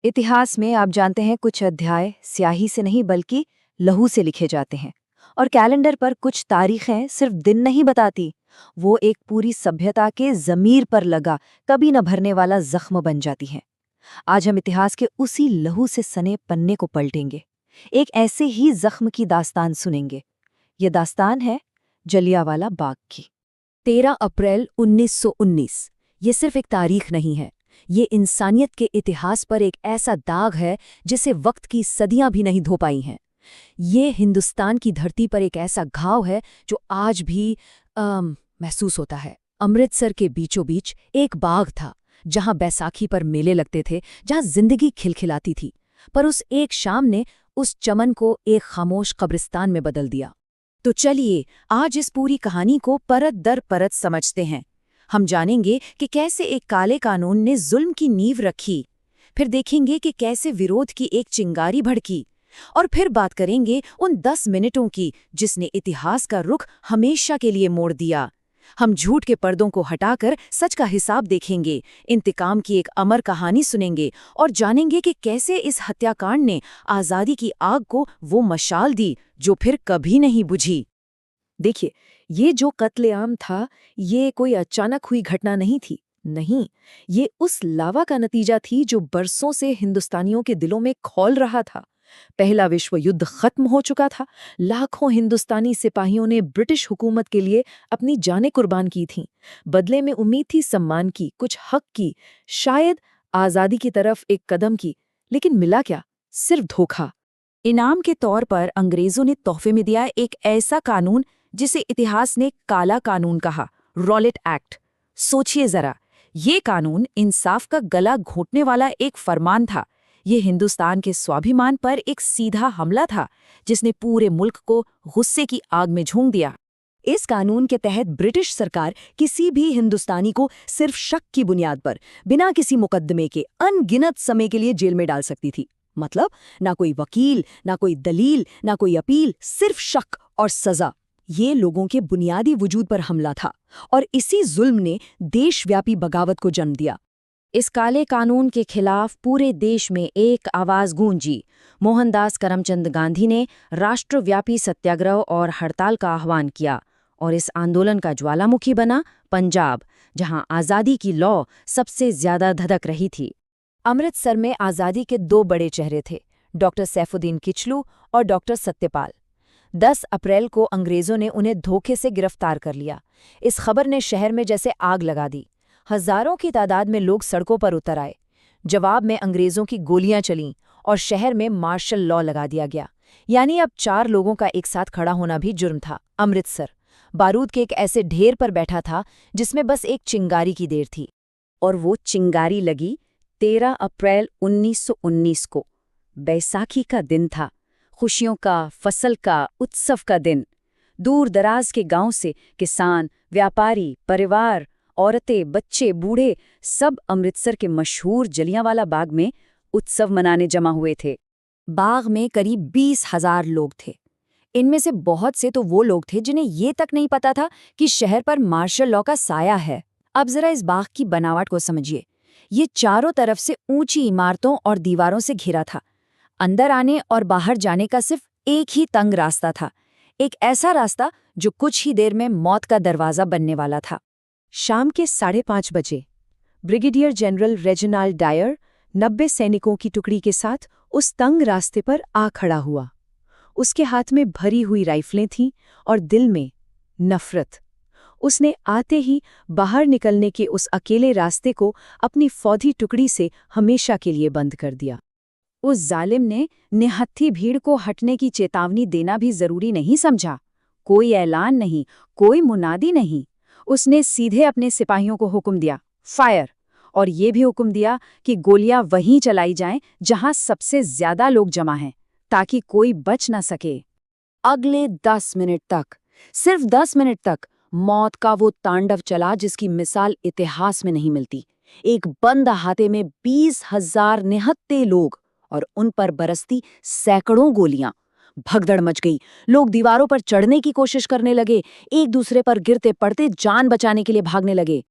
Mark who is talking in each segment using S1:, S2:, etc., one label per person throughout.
S1: इतिहास में आप जानते हैं कुछ अध्याय स्याही से नहीं बल्कि लहू से लिखे जाते हैं। और कैलेंडर पर कुछ तारीखें सिर्फ दिन नहीं बताती, वो एक पूरी सभ्यता के जमीर पर लगा कभी न भरने वाला जख्म बन जाती हैं। आज हम इतिहास के उसी लहू से सने पन्ने को पलटेंगे, एक ऐसे ही जख्म की दास्तान सुनेंगे। ये दास्तान है जलियांवाला बाग की।
S2: 13 अप्रैल 1919 ये सिर्फ एक तारीख नहीं है, ये इंसानियत के इतिहास पर एक ऐसा दाग है जिसे वक्त की सदियां भी नहीं धो पाई हैं। ये हिंदुस्तान की धरती पर एक ऐसा घाव है जो आज भी महसूस होता है। अमृतसर के बीचों बीच एक बाग था जहां बैसाखी पर मेले लगते थे, जहां जिंदगी खिलखिलाती थी। पर उस एक शाम ने उस चमन को एक खामोश कब्रिस्तान में बदल दिया। तो चलिए आज इस पूरी कहानी को परत दर परत समझते हैं। हम जानेंगे कि कैसे एक काले कानून ने जुल्म की नींव रखी, फिर देखेंगे कि कैसे विरोध की एक चिंगारी भड़की, और फिर बात करेंगे उन 10 मिनटों की जिसने इतिहास का रुख हमेशा के लिए मोड़ दिया। हम झूठ के पर्दों को हटाकर सच का हिसाब देखेंगे, इंतकाम की एक अमर कहानी सुनेंगे और जानेंगे कि कैसे इस हत्याकांड ने आज़ादी की आग को वो मशाल दी जो फिर कभी नहीं बुझी।
S1: देखिए, ये जो कत्लेआम था, ये कोई अचानक हुई घटना नहीं थी। नहीं, ये उस लावा का नतीजा थी जो बरसों से हिंदुस्तानियों के दिलों में खौल रहा था। पहला विश्व युद्ध खत्म हो चुका था। लाखों हिंदुस्तानी सिपाहियों ने ब्रिटिश हुकूमत के लिए अपनी जानें कुर्बान की थीं। बदले में उम्मीद थी सम्मान की, कुछ हक की, शायद आज़ादी की तरफ एक कदम की। लेकिन मिला क्या? सिर्फ धोखा। इनाम के तौर पर अंग्रेजों ने तोहफे में दिया एक ऐसा कानून जिसे इतिहास ने काला कानून कहा, रॉलेट एक्ट। सोचिए जरा, ये कानून इंसाफ का गला घोंटने वाला एक फरमान था। ये हिंदुस्तान के स्वाभिमान पर एक सीधा हमला था जिसने पूरे मुल्क को गुस्से की आग में झोंक दिया।
S2: इस कानून के तहत ब्रिटिश सरकार किसी भी हिंदुस्तानी को सिर्फ शक की बुनियाद पर बिना किसी मुकदमे के अनगिनत समय के लिए जेल में डाल सकती थी। मतलब ना कोई वकील, ना कोई दलील, ना कोई अपील, सिर्फ शक और सजा। ये लोगों के बुनियादी वजूद पर हमला था और इसी जुल्म ने देशव्यापी बगावत को जन्म दिया।
S1: इस काले कानून के खिलाफ पूरे देश में एक आवाज गूंजी। मोहनदास करमचंद गांधी ने राष्ट्रव्यापी सत्याग्रह और हड़ताल का आह्वान किया, और इस आंदोलन का ज्वालामुखी बना पंजाब, जहां आज़ादी की लौ सबसे ज्यादा धधक रही थी। अमृतसर में आज़ादी के 2 बड़े चेहरे थे, डॉक्टर सैफुद्दीन किचलू और डॉक्टर सत्यपाल। 10 अप्रैल को अंग्रेजों ने उन्हें धोखे से गिरफ्तार कर लिया। इस खबर ने शहर में जैसे आग लगा दी। हजारों की तादाद में लोग सड़कों पर उतर आए। जवाब में अंग्रेजों की गोलियां चलीं और शहर में मार्शल लॉ लगा दिया गया। यानी अब 4 लोगों का एक साथ खड़ा होना भी जुर्म था। अमृतसर बारूद के एक ऐसे ढेर पर बैठा था जिसमें बस एक चिंगारी की देर थी।
S2: और वो चिंगारी लगी 13 अप्रैल 1919 को। बैसाखी का दिन था, खुशियों का, फसल का, उत्सव का दिन। दूर दराज के गांव से किसान, व्यापारी, परिवार, औरतें, बच्चे, बूढ़े सब अमृतसर के मशहूर जलियांवाला बाग में उत्सव मनाने जमा हुए थे।
S1: बाग में करीब 20,000 लोग थे। इनमें से बहुत से तो वो लोग थे जिन्हें ये तक नहीं पता था कि शहर पर मार्शल लॉ का साया है। अब जरा इस बाग की बनावट को समझिए। ये चारों तरफ से ऊंची इमारतों और दीवारों से घिरा था। अंदर आने और बाहर जाने का सिर्फ एक ही तंग रास्ता था, एक ऐसा रास्ता जो कुछ ही देर में मौत का दरवाजा बनने वाला था।
S2: शाम के 5:30 बजे ब्रिगेडियर जनरल रेजिनाल्ड डायर 90 सैनिकों की टुकड़ी के साथ उस तंग रास्ते पर आ खड़ा हुआ। उसके हाथ में भरी हुई राइफलें थीं और दिल में नफरत। उसने आते ही बाहर निकलने के उस अकेले रास्ते को अपनी फौजी टुकड़ी से हमेशा के लिए बंद कर दिया। उस जालिम ने निहत्थी भीड़ को हटने की चेतावनी देना भी जरूरी नहीं समझा। कोई ऐलान नहीं, कोई मुनादी नहीं। उसने सीधे अपने सिपाहियों को हुक्म दिया, फायर, और ये भी हुक्म दिया कि गोलियां वहीं चलाई जाएं जहां सबसे ज्यादा लोग जमा हैं, ताकि कोई बच न सके।
S1: अगले 10 मिनट तक, सिर्फ 10 मिनट तक मौत का वो तांडव चला जिसकी मिसाल इतिहास में नहीं मिलती। एक बंद अहाते में 20,000 निहत्थे लोग और उन पर बरसती सैकड़ों गोलियां। भगदड़ मच गई। लोग दीवारों पर चढ़ने की कोशिश करने लगे, एक दूसरे पर गिरते पड़ते जान बचाने के लिए भागने लगे।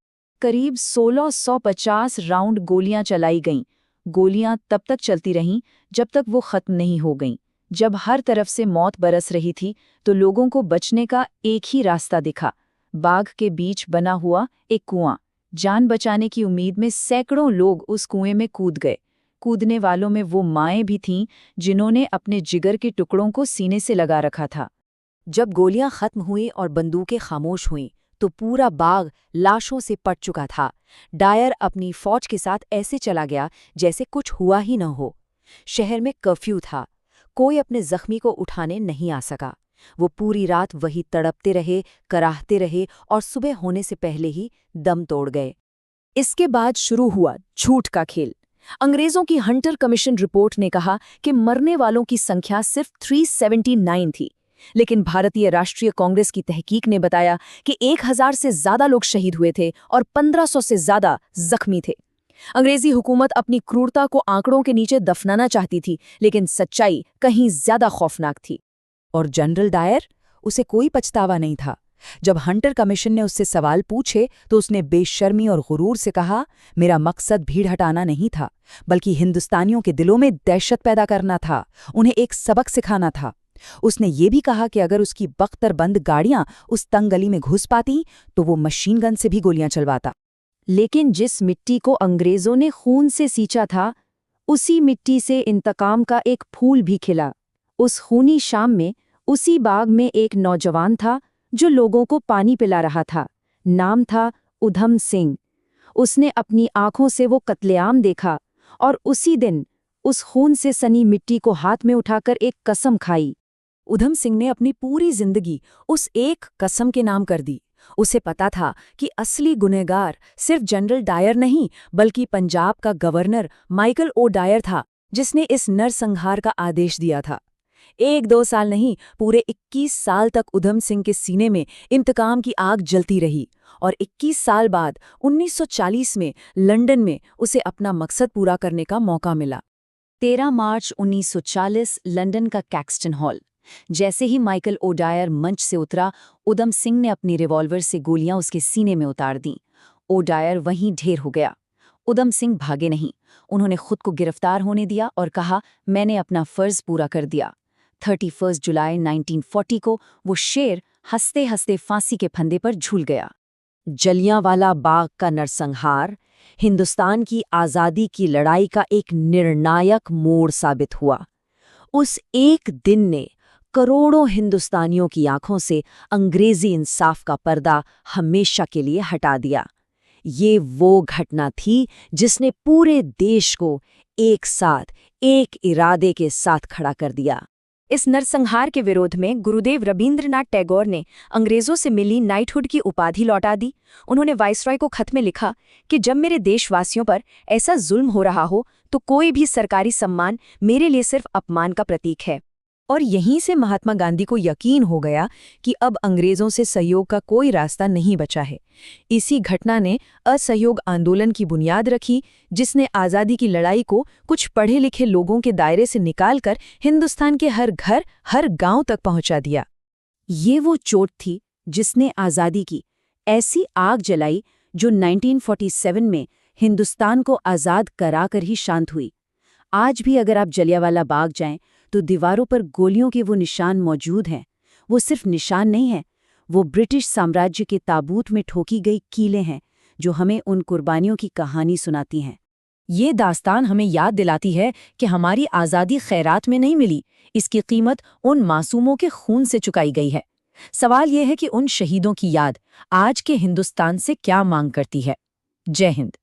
S1: करीब 1650 राउंड गोलियां चलाई गईं।
S2: गोलियां तब तक चलती रहीं जब तक वो खत्म नहीं हो गईं। जब हर तरफ से मौत बरस रही थी तो लोगों को बचने का एक ही रास्ता दिखा, बाग के बीच बना हुआ एक कुआं। जान बचाने की उम्मीद में सैकड़ों लोग उस कुएं में कूद गए। कूदने वालों में वो माएँ भी थीं जिन्होंने अपने जिगर के टुकड़ों को सीने से लगा रखा था। जब गोलियां खत्म हुईं और बंदूकें खामोश हुईं तो पूरा बाग लाशों से पट चुका था। डायर अपनी फौज के साथ ऐसे चला गया जैसे कुछ हुआ ही न हो। शहर में कर्फ्यू था, कोई अपने जख्मी को उठाने नहीं आ सका। वो पूरी रात वही तड़पते रहे, कराहते रहे और सुबह होने से पहले ही दम तोड़ गए। इसके बाद शुरू हुआ झूठ का खेल। अंग्रेजों की हंटर कमीशन रिपोर्ट ने कहा कि मरने वालों की संख्या सिर्फ 379 थी, लेकिन भारतीय राष्ट्रीय कांग्रेस की तहकीक ने बताया कि 1000 से ज्यादा लोग शहीद हुए थे और 1500 से ज्यादा जख्मी थे। अंग्रेजी हुकूमत अपनी क्रूरता को आंकड़ों के नीचे दफनाना चाहती थी, लेकिन सच्चाई कहीं ज्यादा खौफनाक थी। और जनरल डायर, उसे कोई पछतावा नहीं था। जब हंटर कमीशन ने उससे सवाल पूछे तो उसने बेशर्मी और गुरूर से कहा, मेरा मकसद भीड़ हटाना नहीं था, बल्कि हिंदुस्तानियों के दिलों में दहशत पैदा करना था, उन्हें एक सबक सिखाना था। उसने ये भी कहा कि अगर उसकी बख्तरबंद गाड़ियां उस तंग गली में घुस पाती तो वो मशीन गन से भी गोलियां चलवाता। लेकिन जिस मिट्टी को अंग्रेजों ने खून से सींचा था, उसी मिट्टी से इंतकाम का एक फूल भी खिला। उस खूनी शाम में उसी बाग में एक नौजवान था जो लोगों को पानी पिला रहा था। नाम था उधम सिंह। उसने अपनी आंखों से वो कत्लेआम देखा और उसी दिन उस खून से सनी मिट्टी को हाथ में उठाकर एक कसम खाई। उधम सिंह ने अपनी पूरी जिंदगी उस एक कसम के नाम कर दी। उसे पता था कि असली गुनहगार सिर्फ जनरल डायर नहीं, बल्कि पंजाब का गवर्नर माइकल ओ डायर था, जिसने इस नरसंहार का आदेश दिया था। 1-2 साल नहीं, पूरे 21 साल तक उधम सिंह के सीने में इंतकाम की आग जलती रही और 21 साल बाद 1940 में लंदन में उसे अपना मकसद पूरा करने का मौका मिला। 13 मार्च 1940 लंदन का कैक्सटन हॉल। जैसे ही माइकल ओ डायर मंच से उतरा, उधम सिंह ने अपनी रिवॉल्वर से गोलियां उसके सीने में उतार दीं। ओ डायर वहीं ढेर हो गया। उधम सिंह भागे नहीं, उन्होंने खुद को गिरफ्तार होने दिया और कहा, मैंने अपना फर्ज पूरा कर दिया। 31 जुलाई 1940 को वो शेर हंसते हंसते फांसी के फंदे पर झूल गया। जलियांवाला बाग का नरसंहार हिंदुस्तान की आज़ादी की लड़ाई का एक निर्णायक मोड़ साबित हुआ। उस एक दिन ने करोड़ों हिंदुस्तानियों की आंखों से अंग्रेजी इंसाफ का पर्दा हमेशा के लिए हटा दिया। ये वो घटना थी जिसने पूरे देश को एक साथ, एक इरादे के साथ खड़ा कर दिया। इस नरसंहार के विरोध में गुरुदेव रवींद्रनाथ टैगोर ने अंग्रेजों से मिली नाइटहुड की उपाधि लौटा दी। उन्होंने वाइसरॉय को खत में लिखा कि जब मेरे देशवासियों पर ऐसा जुल्म हो रहा हो तो कोई भी सरकारी सम्मान मेरे लिए सिर्फ अपमान का प्रतीक है। और यहीं से महात्मा गांधी को यकीन हो गया कि अब अंग्रेजों से सहयोग का कोई रास्ता नहीं बचा है। इसी घटना ने असहयोग आंदोलन की बुनियाद रखी, जिसने आज़ादी की लड़ाई को कुछ पढ़े लिखे लोगों के दायरे से निकालकर हिंदुस्तान के हर घर, हर गांव तक पहुंचा दिया। ये वो चोट थी जिसने आज़ादी की ऐसी आग जलाई जो 1947 में हिंदुस्तान को आज़ाद कराकर ही शांत हुई। आज भी अगर आप जलियांवाला बाग जाएं तो दीवारों पर गोलियों के वो निशान मौजूद हैं। वो सिर्फ निशान नहीं हैं, वो ब्रिटिश साम्राज्य के ताबूत में ठोकी गई कीलें हैं जो हमें उन कुर्बानियों की कहानी सुनाती हैं। ये दास्तान हमें याद दिलाती है कि हमारी आज़ादी खैरात में नहीं मिली, इसकी कीमत उन मासूमों के खून से चुकाई गई है। सवाल ये है कि उन शहीदों की याद आज के हिंदुस्तान से क्या मांग करती है। जय हिंद।